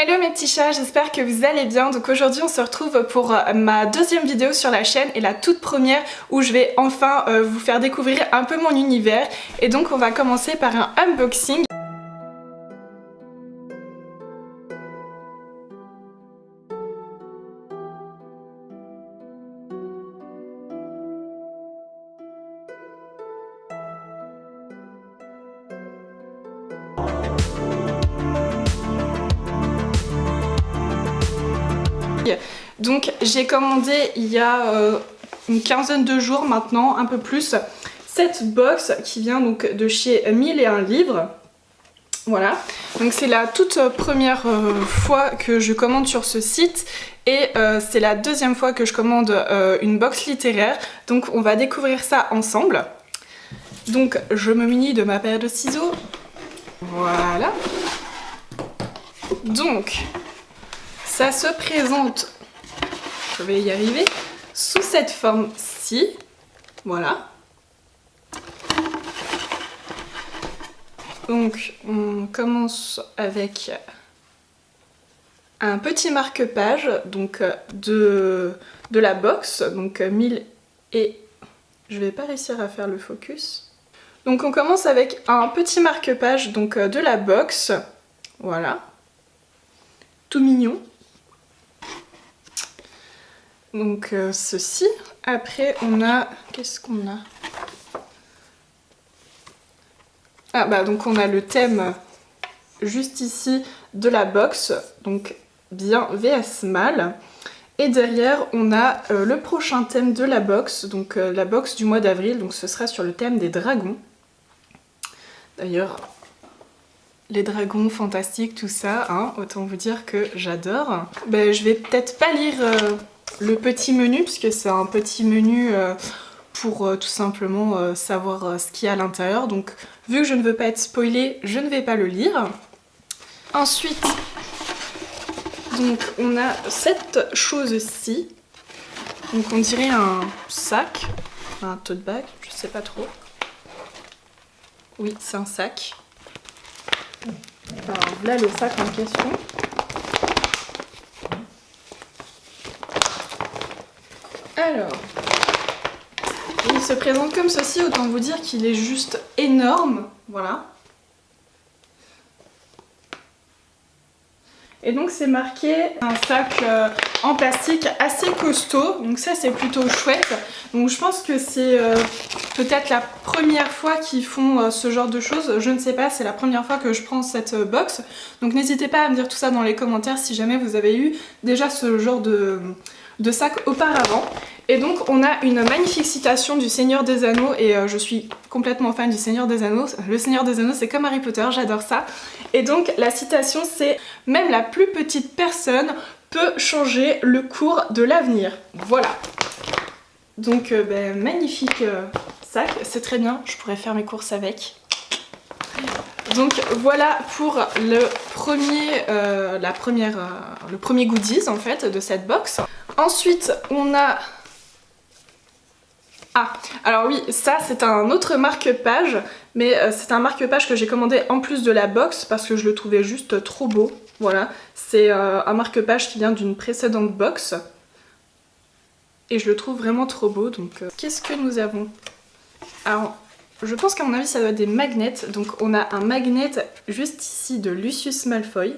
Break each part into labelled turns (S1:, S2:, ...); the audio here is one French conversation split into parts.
S1: Hello mes petits chats, j'espère que vous allez bien. Donc aujourd'hui on se retrouve pour ma deuxième vidéo sur la chaîne et la toute première où je vais enfin vous faire découvrir un peu mon univers. Et donc on va commencer par un unboxing. Donc j'ai commandé il y a une quinzaine de jours maintenant, un peu plus, cette box qui vient donc de chez 1001 livres. Voilà, donc c'est la toute première fois que je commande sur ce site et c'est la deuxième fois que je commande une box littéraire. Donc on va découvrir ça ensemble. Donc je me munis de ma paire de ciseaux. Voilà. Donc ça se présente, je vais y arriver, sous cette forme-ci. Voilà. Donc on commence avec un petit marque-page donc de la box, donc 1000 et je vais pas réussir à faire le focus. Donc on commence avec un petit marque-page donc de la box, voilà, tout mignon. Donc ceci. Après on a, qu'est-ce qu'on a? Ah bah donc on a le thème juste ici de la box, donc bien vs mal. Et derrière on a le prochain thème de la box, donc la box du mois d'avril, donc ce sera sur le thème des dragons. D'ailleurs les dragons fantastiques, tout ça, hein, autant vous dire que j'adore. Ben, je vais peut-être pas lire le petit menu, puisque c'est un petit menu pour tout simplement savoir ce qu'il y a à l'intérieur. Donc vu que je ne veux pas être spoilée, je ne vais pas le lire. Ensuite, donc on a cette chose-ci. Donc on dirait un sac, un tote bag, je sais pas trop. Oui, c'est un sac. Alors là le sac en question. Alors, il se présente comme ceci, autant vous dire qu'il est juste énorme, voilà. Et donc c'est marqué un sac en plastique assez costaud, donc ça c'est plutôt chouette. Donc je pense que c'est peut-être la première fois qu'ils font ce genre de choses, je ne sais pas, c'est la première fois que je prends cette box. Donc n'hésitez pas à me dire tout ça dans les commentaires si jamais vous avez eu déjà ce genre de sac auparavant. Et donc on a une magnifique citation du Seigneur des Anneaux et je suis complètement fan du Seigneur des Anneaux. Le Seigneur des Anneaux c'est comme Harry Potter, j'adore ça. Et donc la citation c'est « Même la plus petite personne peut changer le cours de l'avenir ». Voilà. Donc ben, magnifique sac, c'est très bien, je pourrais faire mes courses avec. Donc voilà pour le premier goodies en fait de cette box. Ensuite on a... Ah, alors oui, ça c'est un autre marque-page, mais c'est un marque-page que j'ai commandé en plus de la box parce que je le trouvais juste trop beau. Voilà, c'est un marque-page qui vient d'une précédente box et je le trouve vraiment trop beau. Donc qu'est-ce que nous avons? Alors, je pense qu'à mon avis ça doit être des magnets. Donc on a un magnet juste ici de Lucius Malfoy.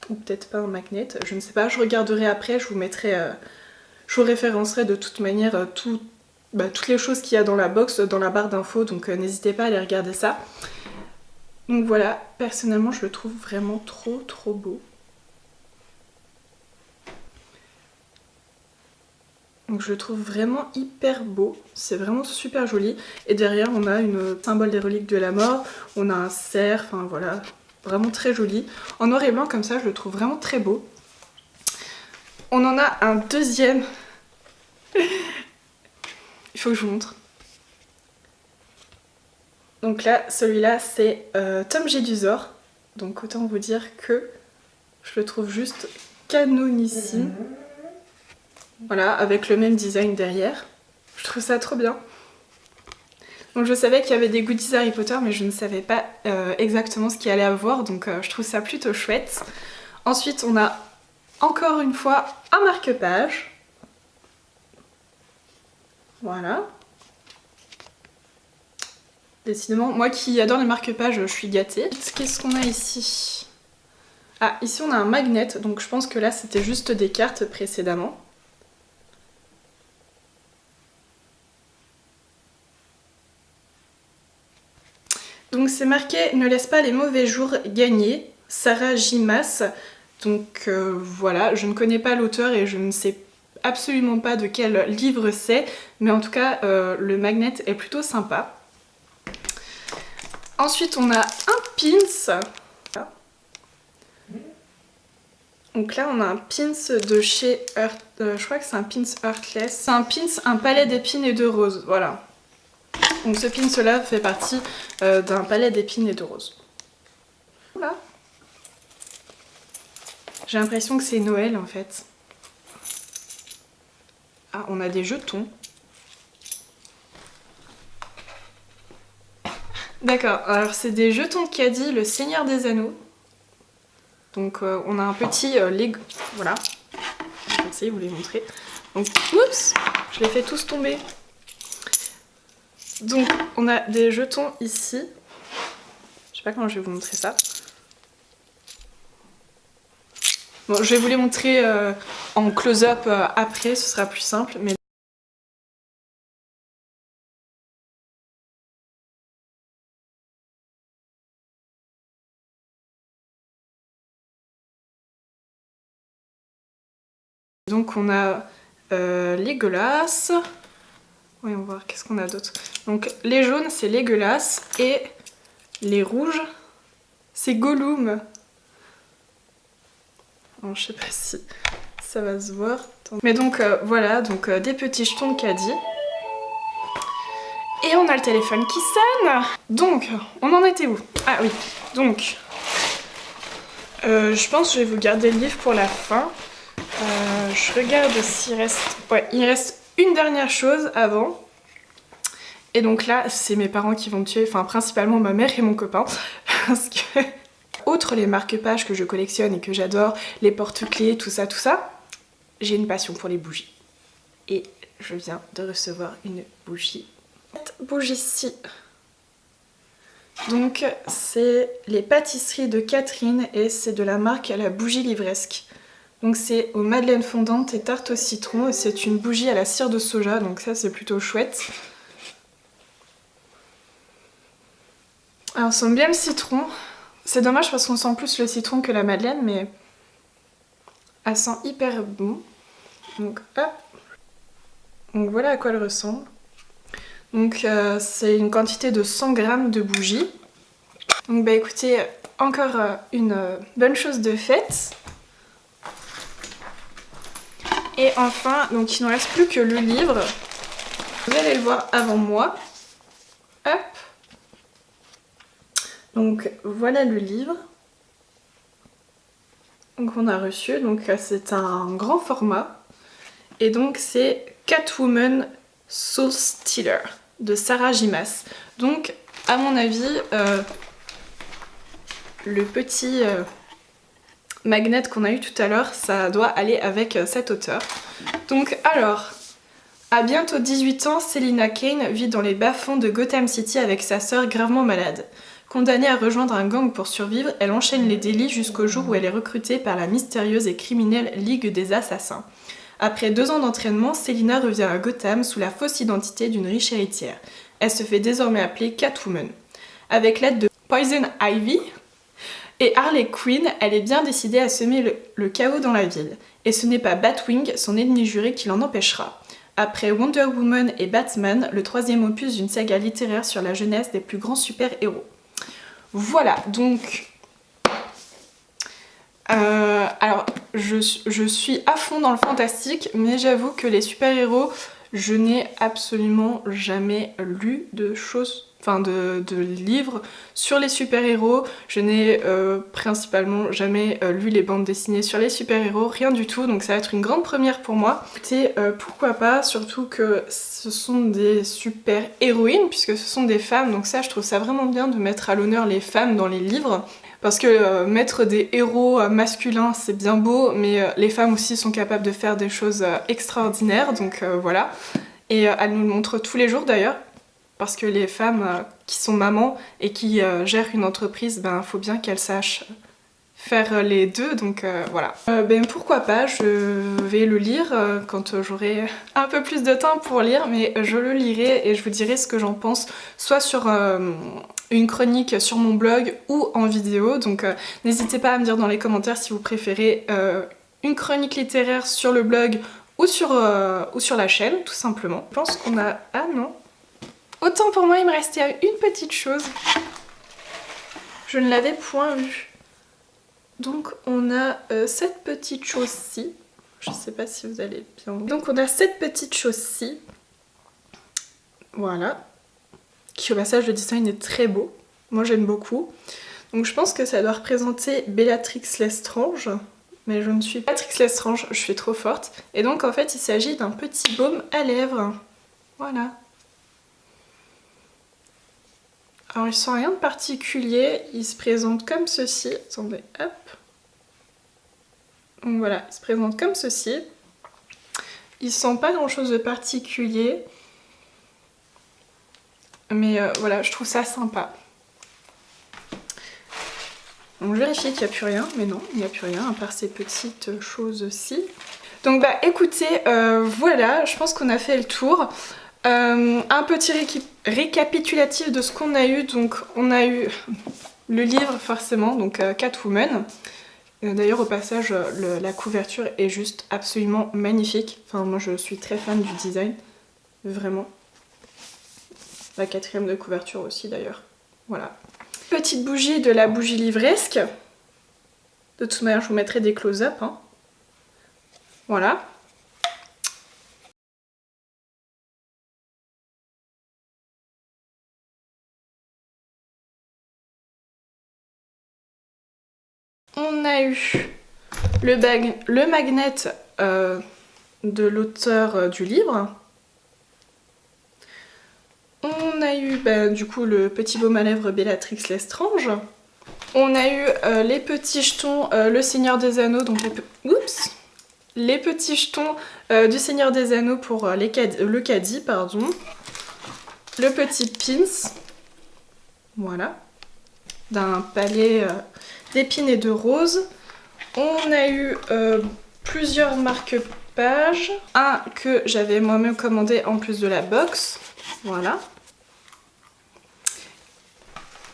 S1: Ou peut-être pas un magnet, je ne sais pas, je regarderai après, je vous mettrai... Je vous référencerai de toute manière toutes les choses qu'il y a dans la box, dans la barre d'infos, donc n'hésitez pas à aller regarder ça. Donc voilà, personnellement je le trouve vraiment trop beau. Donc je le trouve vraiment hyper beau, c'est vraiment super joli. Et derrière on a une symbole des reliques de la mort, on a un cerf, enfin voilà, vraiment très joli. En noir et blanc comme ça je le trouve vraiment très beau. On en a un deuxième. Il faut que je vous montre. Donc là, celui-là, c'est Tom Jedusor. Donc autant vous dire que je le trouve juste canonissime. Voilà, avec le même design derrière. Je trouve ça trop bien. Donc je savais qu'il y avait des goodies Harry Potter, mais je ne savais pas exactement ce qu'il allait avoir, donc je trouve ça plutôt chouette. Ensuite on a encore une fois un marque-page. Voilà. Décidément, moi qui adore les marque-pages, je suis gâtée. Qu'est-ce qu'on a ici? Ah, ici on a un magnet, donc je pense que là c'était juste des cartes précédemment. Donc c'est marqué « Ne laisse pas les mauvais jours gagner », Sarah J. Maas. Donc voilà, je ne connais pas l'auteur et je ne sais absolument pas de quel livre c'est, mais en tout cas le magnet est plutôt sympa. Ensuite on a un pins. Donc là on a un pins de chez Earth, je crois que c'est un pins Earthless. C'est un pins, un palais d'épines et de roses, voilà. Donc ce pins là fait partie d'un palais d'épines et de roses. Voilà. J'ai l'impression que c'est Noël en fait. Ah, on a des jetons. D'accord, alors c'est des jetons de caddie, le Seigneur des Anneaux. Donc on a un petit Lego, voilà. Je vais essayer de vous les montrer. Donc, oups, je les fais tous tomber. Donc on a des jetons ici. Je sais pas comment je vais vous montrer ça. Bon, je vais vous les montrer en close-up après, ce sera plus simple. Mais donc on a Legolas. Voyons voir, qu'est-ce qu'on a d'autre. Donc les jaunes c'est Legolas et les rouges c'est Gollum. Bon, je sais pas si ça va se voir. Mais donc voilà, donc des petits jetons de caddie. Et on a le téléphone qui sonne. Donc, on en était où? Ah oui, donc je pense que je vais vous garder le livre pour la fin. Je regarde s'il reste... Ouais, il reste une dernière chose avant. Et donc là, c'est mes parents qui vont me tuer, enfin principalement ma mère et mon copain. Parce que, outre les marque-pages que je collectionne et que j'adore, les porte-clés, tout ça, j'ai une passion pour les bougies. Et je viens de recevoir une bougie. Cette bougie-ci. Donc c'est les pâtisseries de Catherine et c'est de la marque La Bougie Livresque. Donc c'est aux madeleines fondantes et tartes au citron et c'est une bougie à la cire de soja, donc ça c'est plutôt chouette. Alors on sent bien le citron. C'est dommage parce qu'on sent plus le citron que la madeleine, mais elle sent hyper bon. Donc hop. Donc voilà à quoi elle ressemble. Donc c'est une quantité de 100 g de bougies. Donc bah écoutez, encore une bonne chose de faite. Et enfin, donc il ne reste plus que le livre. Vous allez le voir avant moi. Hop. Donc voilà le livre. Donc on a reçu, donc c'est un grand format. Et donc c'est Catwoman Soul Stealer de Sarah J. Maas. Donc à mon avis, le petit magnet qu'on a eu tout à l'heure, ça doit aller avec cet auteur. Donc alors, à bientôt 18 ans, Selina Kane vit dans les bas-fonds de Gotham City avec sa sœur gravement malade. Condamnée à rejoindre un gang pour survivre, elle enchaîne les délits jusqu'au jour où elle est recrutée par la mystérieuse et criminelle Ligue des Assassins. Après 2 ans d'entraînement, Selina revient à Gotham sous la fausse identité d'une riche héritière. Elle se fait désormais appeler Catwoman. Avec l'aide de Poison Ivy et Harley Quinn, elle est bien décidée à semer le chaos dans la ville. Et ce n'est pas Batwing, son ennemi juré, qui l'en empêchera. Après Wonder Woman et Batman, le 3e opus d'une saga littéraire sur la jeunesse des plus grands super-héros. Voilà, donc... alors, je suis à fond dans le fantastique, mais j'avoue que les super-héros, je n'ai absolument jamais lu de choses de livres sur les super-héros. Je n'ai principalement jamais lu les bandes dessinées sur les super-héros, rien du tout, donc ça va être une grande première pour moi. Écoutez, pourquoi pas, surtout que ce sont des super-héroïnes, puisque ce sont des femmes, donc ça je trouve ça vraiment bien de mettre à l'honneur les femmes dans les livres. Parce que mettre des héros masculins c'est bien beau, mais les femmes aussi sont capables de faire des choses extraordinaires, donc voilà. Et elles nous le montrent tous les jours d'ailleurs. Parce que les femmes qui sont mamans et qui gèrent une entreprise, ben faut bien qu'elles sachent faire les deux, donc voilà. Ben pourquoi pas, je vais le lire quand j'aurai un peu plus de temps pour lire, mais je le lirai et je vous dirai ce que j'en pense, soit sur une chronique sur mon blog ou en vidéo, donc n'hésitez pas à me dire dans les commentaires si vous préférez une chronique littéraire sur le blog ou sur la chaîne, tout simplement. Je pense qu'on a... Ah non. Autant pour moi, il me restait une petite chose. Je ne l'avais point vue. Donc on a cette petite chose-ci. Je sais pas si vous allez bien voir. Donc on a cette petite chose-ci. Voilà. Qui au passage, le design est très beau. Moi j'aime beaucoup. Donc je pense que ça doit représenter Bellatrix Lestrange. Mais je ne suis pas Bellatrix Lestrange, je suis trop forte. Et donc en fait il s'agit d'un petit baume à lèvres. Voilà. Alors il sent rien de particulier, il se présente comme ceci. Attendez, hop. Donc voilà, il se présente comme ceci. Il sent pas grand chose de particulier. Mais voilà, je trouve ça sympa. Donc je vérifie qu'il n'y a plus rien, mais non, il n'y a plus rien à part ces petites choses-ci. Donc bah écoutez, voilà, je pense qu'on a fait le tour. Un petit récapitulatif de ce qu'on a eu. Donc on a eu le livre forcément, donc Catwoman. D'ailleurs au passage la couverture est juste absolument magnifique. Enfin moi je suis très fan du design, vraiment. La 4e de couverture aussi d'ailleurs. Voilà. Petite bougie de la bougie livresque. De toute manière je vous mettrai des close-up. Hein. Voilà. On a eu le magnet de l'auteur du livre. On a eu du coup le petit baume à lèvres Bellatrix Lestrange. On a eu les petits jetons Le Seigneur des Anneaux, donc les petits jetons du Seigneur des Anneaux pour le caddie, pardon. Le petit pins, voilà, d'un palais d'épines et de roses. On a eu plusieurs marque-pages. Un que j'avais moi-même commandé en plus de la box. Voilà.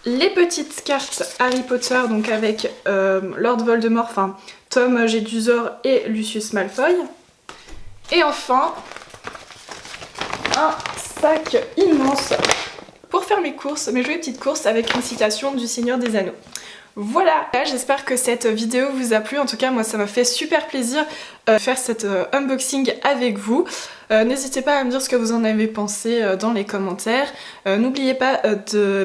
S1: Les petites cartes Harry Potter, donc avec Lord Voldemort, enfin Tom Jedusor et Lucius Malfoy. Et enfin, un sac immense pour faire mes courses, mes jolies petites courses avec une citation du Seigneur des Anneaux. Voilà, j'espère que cette vidéo vous a plu. En tout cas moi ça m'a fait super plaisir de faire cet unboxing avec vous. N'hésitez pas à me dire ce que vous en avez pensé dans les commentaires. N'oubliez pas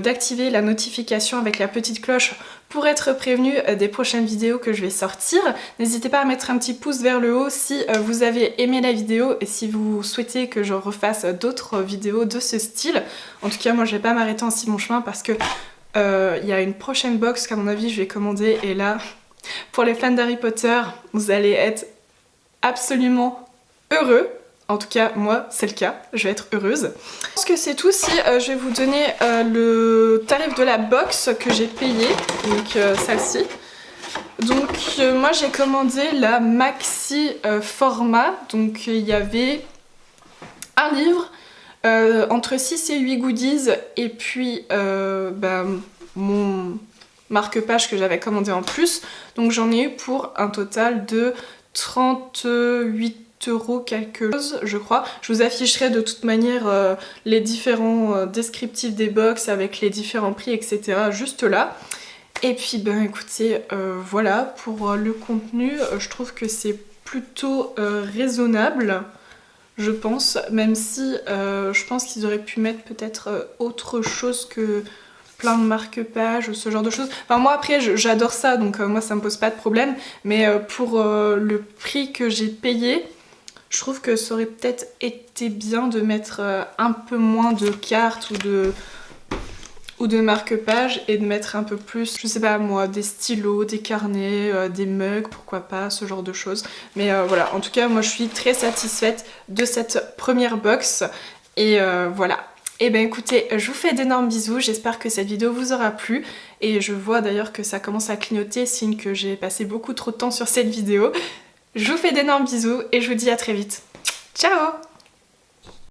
S1: d'activer la notification avec la petite cloche pour être prévenu des prochaines vidéos que je vais sortir. N'hésitez pas à mettre un petit pouce vers le haut si vous avez aimé la vidéo et si vous souhaitez que je refasse d'autres vidéos de ce style. En tout cas moi je vais pas m'arrêter en si bon chemin parce que il y a une prochaine box qu'à mon avis je vais commander et là pour les fans d'Harry Potter vous allez être absolument heureux. En tout cas moi c'est le cas, je vais être heureuse. Je pense que c'est tout. Si je vais vous donner le tarif de la box que j'ai payé, donc celle-ci. Donc moi j'ai commandé la maxi format, donc il y avait un livre, entre 6 et 8 goodies et puis mon marque-page que j'avais commandé en plus. Donc j'en ai eu pour un total de 38 € quelque chose je crois. Je vous afficherai de toute manière les différents descriptifs des box avec les différents prix etc. juste là. Et puis ben écoutez voilà pour le contenu je trouve que c'est plutôt raisonnable. je pense, même si je pense qu'ils auraient pu mettre peut-être autre chose que plein de marque-pages, ce genre de choses. Enfin moi après j'adore ça, donc moi ça me pose pas de problème, mais pour le prix que j'ai payé, je trouve que ça aurait peut-être été bien de mettre un peu moins de cartes ou de marque-pages et de mettre un peu plus, je sais pas moi, des stylos, des carnets, des mugs, pourquoi pas, ce genre de choses. Mais voilà, en tout cas moi je suis très satisfaite de cette première box et voilà. Et ben écoutez, je vous fais d'énormes bisous, j'espère que cette vidéo vous aura plu et je vois d'ailleurs que ça commence à clignoter, signe que j'ai passé beaucoup trop de temps sur cette vidéo. Je vous fais d'énormes bisous et je vous dis à très vite. Ciao!